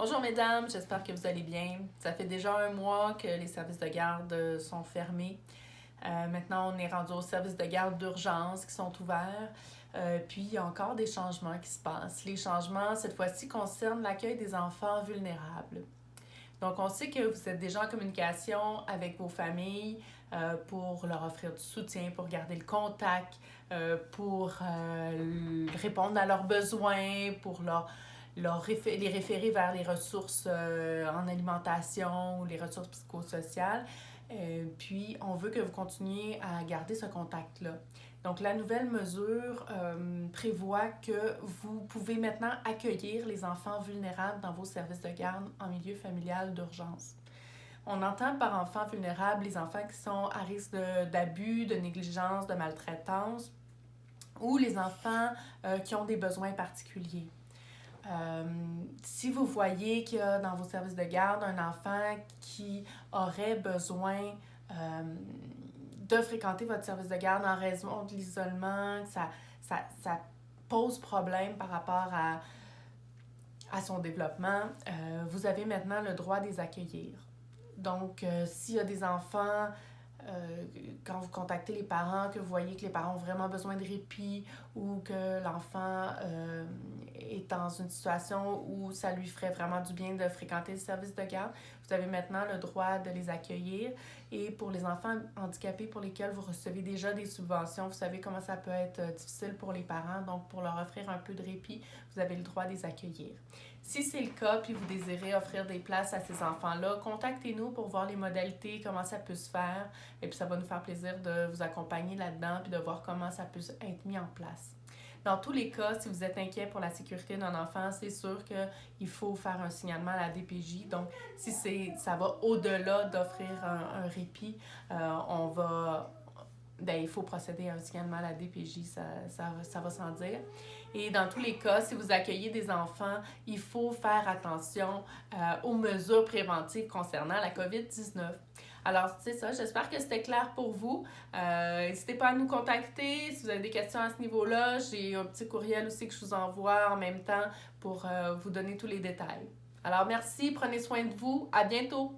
Bonjour mesdames, j'espère que vous allez bien. Ça fait déjà un mois que les services de garde sont fermés. Maintenant, on est rendu aux services de garde d'urgence qui sont ouverts. Puis, il y a encore des changements qui se passent. Les changements, cette fois-ci, concernent l'accueil des enfants vulnérables. Donc, on sait que vous êtes déjà en communication avec vos familles pour leur offrir du soutien, pour garder le contact, pour répondre à leurs besoins, pour les référer vers les ressources en alimentation ou les ressources psychosociales. Puis, on veut que vous continuiez à garder ce contact-là. Donc, la nouvelle mesure prévoit que vous pouvez maintenant accueillir les enfants vulnérables dans vos services de garde en milieu familial d'urgence. On entend par enfants vulnérables les enfants qui sont à risque d'abus, de négligence, de maltraitance ou les enfants qui ont des besoins particuliers. Si vous voyez qu'il y a dans vos services de garde un enfant qui aurait besoin de fréquenter votre service de garde en raison de l'isolement, que ça pose problème par rapport à son développement, vous avez maintenant le droit de les accueillir. Donc, s'il y a des enfants, quand vous contactez les parents, que vous voyez que les parents ont vraiment besoin de répit ou que l'enfant est dans une situation où ça lui ferait vraiment du bien de fréquenter le service de garde, vous avez maintenant le droit de les accueillir. Et pour les enfants handicapés pour lesquels vous recevez déjà des subventions, vous savez comment ça peut être difficile pour les parents, donc pour leur offrir un peu de répit, vous avez le droit de les accueillir. Si c'est le cas, puis vous désirez offrir des places à ces enfants-là, contactez-nous pour voir les modalités, comment ça peut se faire. Et puis ça va nous faire plaisir de vous accompagner là-dedans puis de voir comment ça peut être mis en place. Dans tous les cas, si vous êtes inquiet pour la sécurité d'un enfant, c'est sûr qu'il faut faire un signalement à la DPJ. Donc, si ça va au-delà d'offrir un répit, il faut procéder à un signalement à la DPJ, ça va sans dire. Et dans tous les cas, si vous accueillez des enfants, il faut faire attention aux mesures préventives concernant la COVID-19. Alors, c'est ça, j'espère que c'était clair pour vous. N'hésitez pas à nous contacter si vous avez des questions à ce niveau-là. J'ai un petit courriel aussi que je vous envoie en même temps pour vous donner tous les détails. Alors, merci, prenez soin de vous. À bientôt!